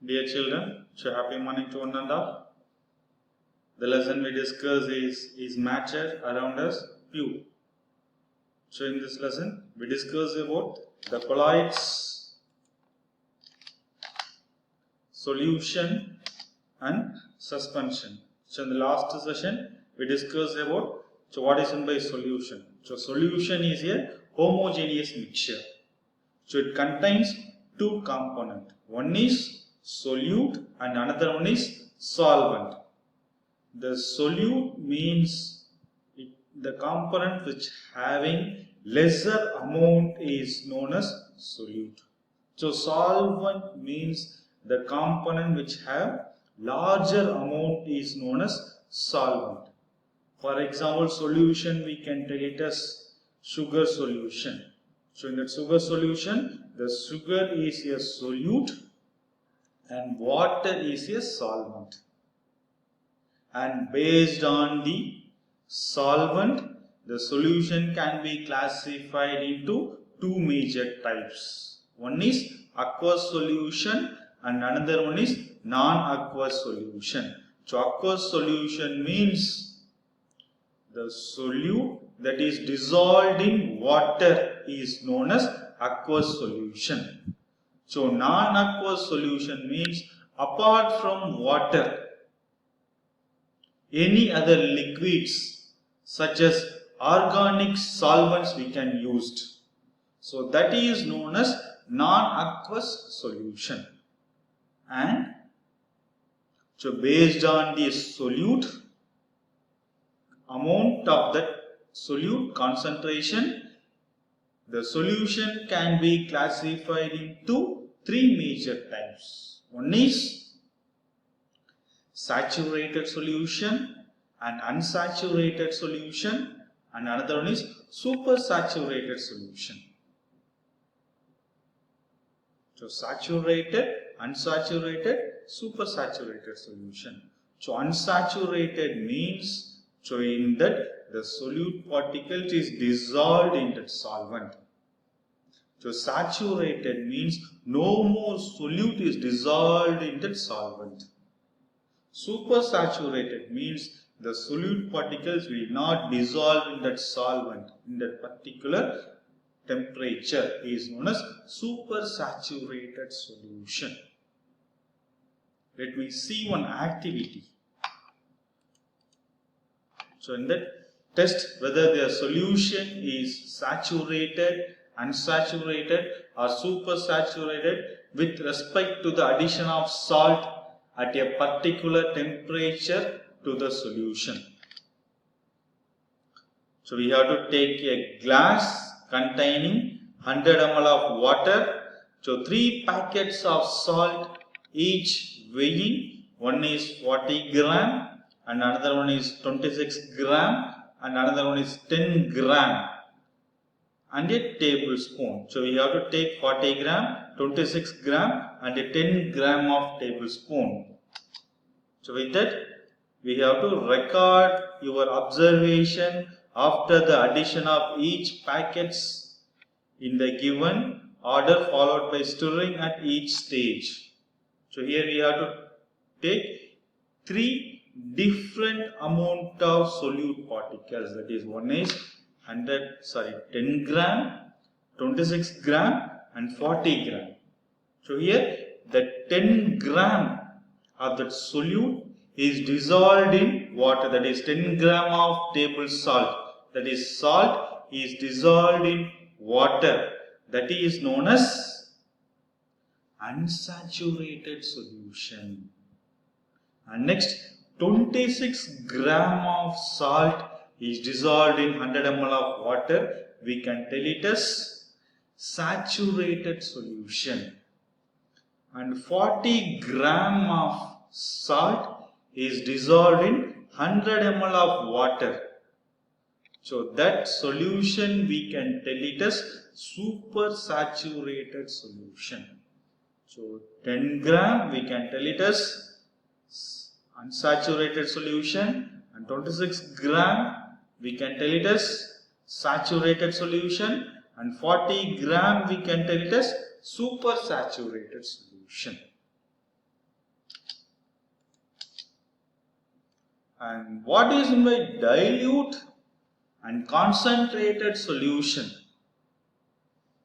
Dear children, so happy morning to one and all. The lesson we discuss is matter around us, Q. So in this lesson, we discuss about the colloids, solution and suspension. So in the last session, we discussed about what is meant by solution. So solution is a homogeneous mixture. So it contains two components. One is solute and another one is solvent. The solute means the component which having lesser amount is known as solute. So solvent means the component which have larger amount is known as solvent. For example, solution we can tell it as sugar solution. So in that sugar solution, the sugar is a solute and water is a solvent. And based on the solvent, the solution can be classified into two major types. One is aqueous solution and another one is non-aqueous solution. So aqueous solution means the solute that is dissolved in water is known as aqueous solution. So non-aqueous solution means apart from water, any other liquids such as organic solvents we can use. So that is known as non-aqueous solution. And so based on the solute amount of that solute concentration, the solution can be classified into three major types. One is saturated solution and unsaturated solution, and another one is supersaturated solution. So saturated, unsaturated, supersaturated solution. So unsaturated means so in that the solute particles is dissolved in that solvent. So saturated means no more solute is dissolved in that solvent. Supersaturated means the solute particles will not dissolve in that solvent in that particular temperature is known as supersaturated solution. Let me see one activity. So in that test whether the solution is saturated, unsaturated or supersaturated with respect to the addition of salt at a particular temperature to the solution. So we have to take a glass containing 100 ml of water. So 3 packets of salt each weighing, one is 40 gram and another one is 26 gram and another one is 10 gram and a tablespoon. So we have to take 40 gram, 26 gram and a 10 gram of tablespoon. So with that, we have to record your observation after the addition of each packets in the given order followed by stirring at each stage. So here we have to take 3 different amount of solute particles, that is one is 10 gram, 26 gram and 40 gram. So here the 10 gram of that solute is dissolved in water, that is 10 gram of table salt, that is salt is dissolved in water, that is known as unsaturated solution. And next 26 gram of salt is dissolved in 100 ml of water, we can tell it as saturated solution. And 40 gram of salt is dissolved in 100 ml of water. So that solution we can tell it as supersaturated solution. So 10 gram we can tell it as unsaturated solution and 26 gram we can tell it as saturated solution and 40 gram we can tell it as supersaturated solution. And what is meant by dilute and concentrated solution?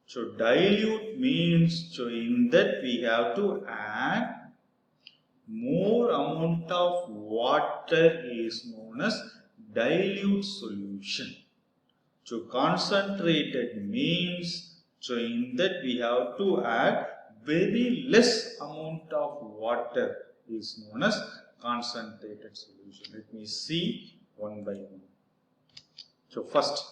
So dilute means, so in that we have to add more amount of water is known as dilute solution. So concentrated means, so in that we have to add very less amount of water is known as concentrated solution. Let me see one by one. So first,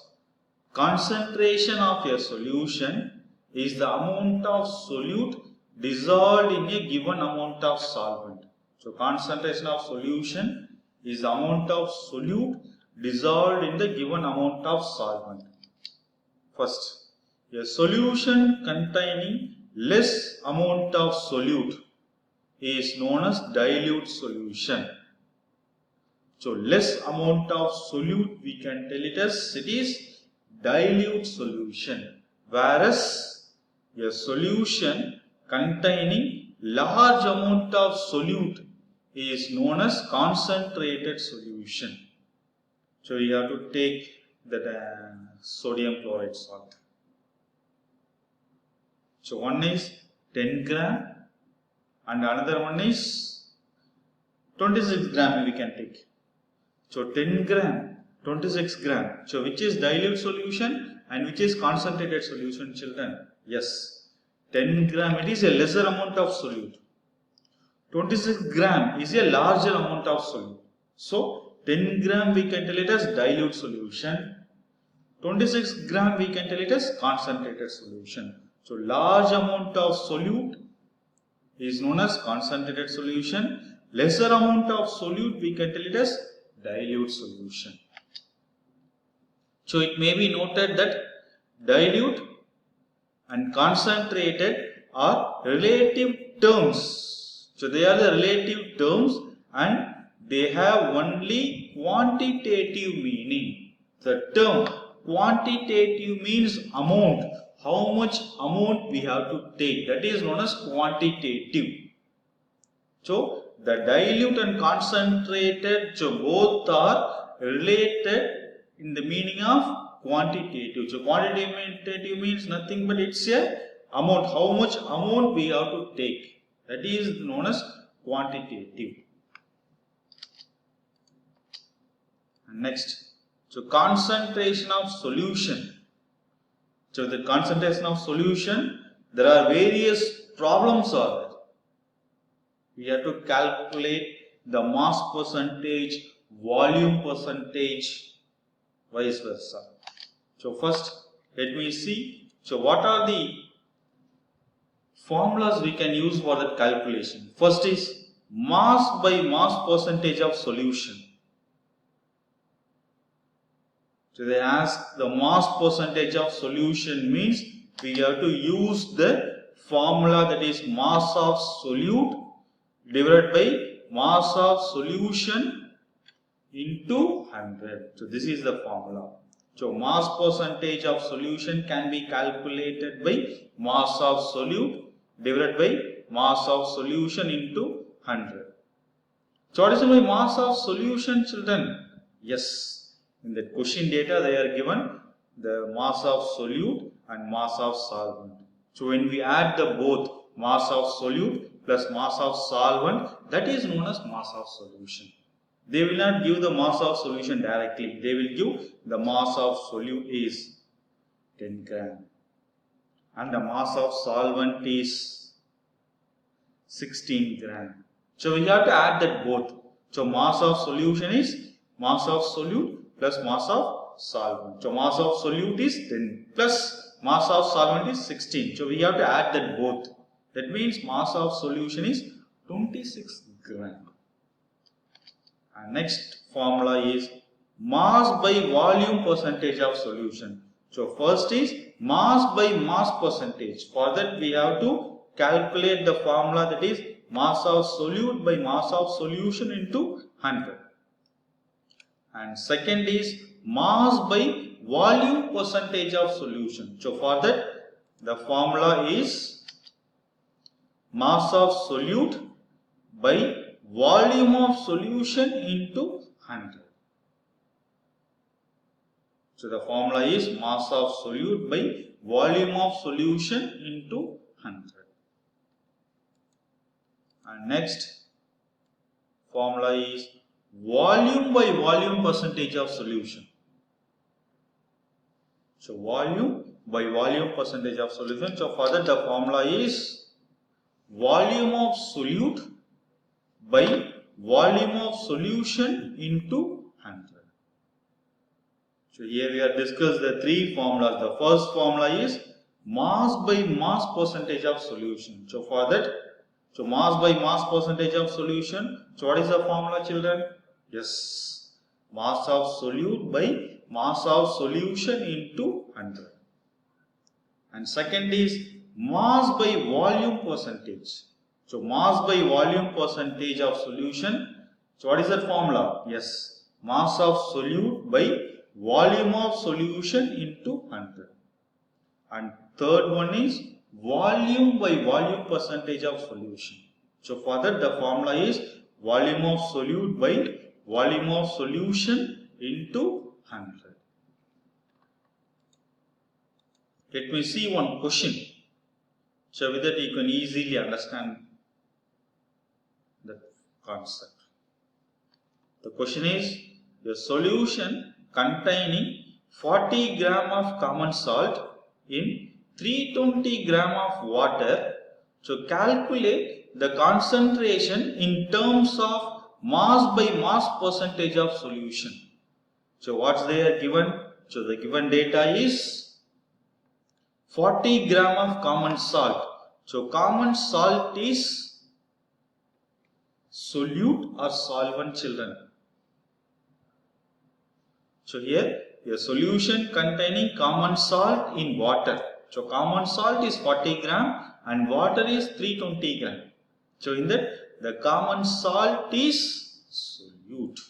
concentration of a solution is the amount of solute dissolved in a given amount of solvent. So concentration of solution is the amount of solute dissolved in the given amount of solvent. First, a solution containing less amount of solute is known as dilute solution. So less amount of solute, we can tell it as it is dilute solution, whereas a solution containing large amount of solute is known as concentrated solution. So you have to take that sodium chloride salt. So one is 10 gram and another one is 26 gram we can take. So 10 gram, 26 gram. So which is dilute solution and which is concentrated solution, children? Yes, 10 gram it is a lesser amount of solute. 26 gram is a larger amount of solute. So 10 gram we can tell it as dilute solution. 26 gram we can tell it as concentrated solution. So large amount of solute is known as concentrated solution. Lesser amount of solute we can tell it as dilute solution. So it may be noted that dilute and concentrated are relative terms. So they are the relative terms and they have only quantitative meaning. The term quantitative means amount. How much amount we have to take, that is known as quantitative. So the dilute and concentrated, so both are related in the meaning of quantitative. So quantitative means nothing but it's a amount, how much amount we have to take, that is known as quantitative. And next, so concentration of solution. So the concentration of solution, there are various problems are there. We have to calculate the mass percentage, volume percentage, vice versa. So first, let me see. So what are the formulas we can use for that calculation? First is mass by mass percentage of solution. So they ask the mass percentage of solution means we have to use the formula, that is mass of solute divided by mass of solution into 100. So this is the formula. So mass percentage of solution can be calculated by mass of solute divided by mass of solution into 100. So what is the mass of solution, children? Yes. In the question data they are given the mass of solute and mass of solvent. So when we add the both mass of solute plus mass of solvent, that is known as mass of solution. They will not give the mass of solution directly. They will give the mass of solute is 10 gram and the mass of solvent is 16 gram. So we have to add that both. So mass of solution is mass of solute plus mass of solvent. So mass of solute is 10 plus mass of solvent is 16. So we have to add that both. That means mass of solution is 26 gram. And next formula is mass by volume percentage of solution. So first is mass by mass percentage. For that we have to calculate the formula, that is mass of solute by mass of solution into 100. And second is mass by volume percentage of solution. So for that the formula is mass of solute by volume of solution into 100. So the formula is mass of solute by volume of solution into 100. And next formula is volume by volume percentage of solution. So volume by volume percentage of solution. So for that the formula is volume of solute by volume of solution into 100. So here we have discussed the three formulas. The first formula is mass by mass percentage of solution. So for that, so mass by mass percentage of solution. So what is the formula, children? Yes, mass of solute by mass of solution into 100. And second is mass by volume percentage. So mass by volume percentage of solution. So what is that formula? Yes, mass of solute by volume of solution into 100. And third one is volume by volume percentage of solution. So for that the formula is volume of solute by volume of solution into 100. Let me see one question. So with that you can easily understand the concept. The question is the solution containing 40 gram of common salt in 320 gram of water. So calculate the concentration in terms of mass by mass percentage of solution. So what's there given? So the given data is 40 gram of common salt. So common salt is solute or solvent, children? So here a solution containing common salt in water. So common salt is 40 gram and water is 320 gram. So in that the common salt is solute.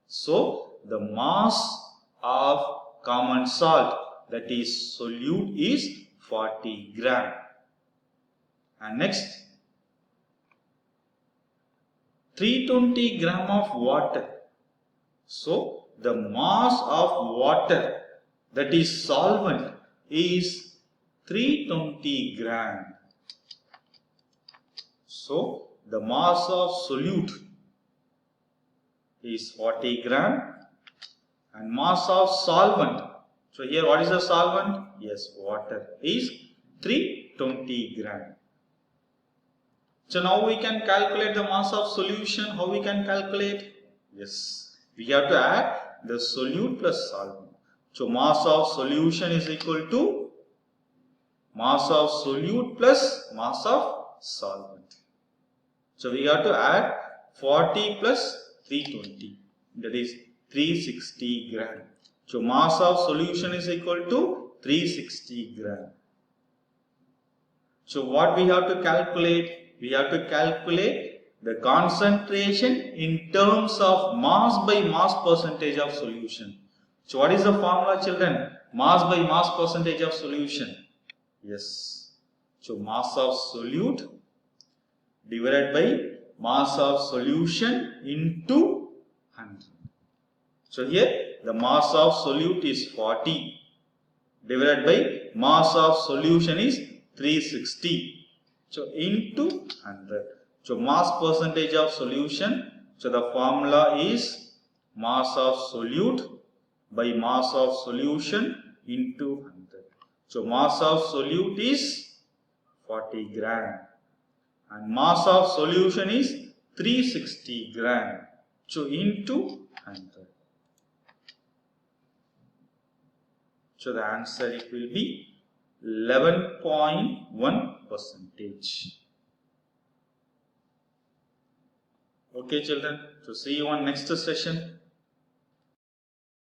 So the mass of common salt, that is solute, is 40 gram. And next 320 gram of water. So the mass of water, that is solvent, is 320 gram. So the mass of solute is 40 gram and mass of solvent. So here what is the solvent? Yes, water, is 320 gram. So now we can calculate the mass of solution. How we can calculate? Yes, we have to add the solute plus solvent. So mass of solution is equal to mass of solute plus mass of solvent. So we have to add 40 plus 320, that is 360 gram. So mass of solution is equal to 360 gram. So what we have to calculate? We have to calculate the concentration in terms of mass by mass percentage of solution. So what is the formula, children? Mass by mass percentage of solution. Yes. So mass of solute divided by mass of solution into 100. So here the mass of solute is 40 divided by mass of solution is 360. So into 100. So mass percentage of solution. So the formula is mass of solute by mass of solution into 100. So mass of solute is 40 gram and mass of solution is 360 gram. So into 100. So the answer, it will be 11.1%. Okay, children. So see you on next session.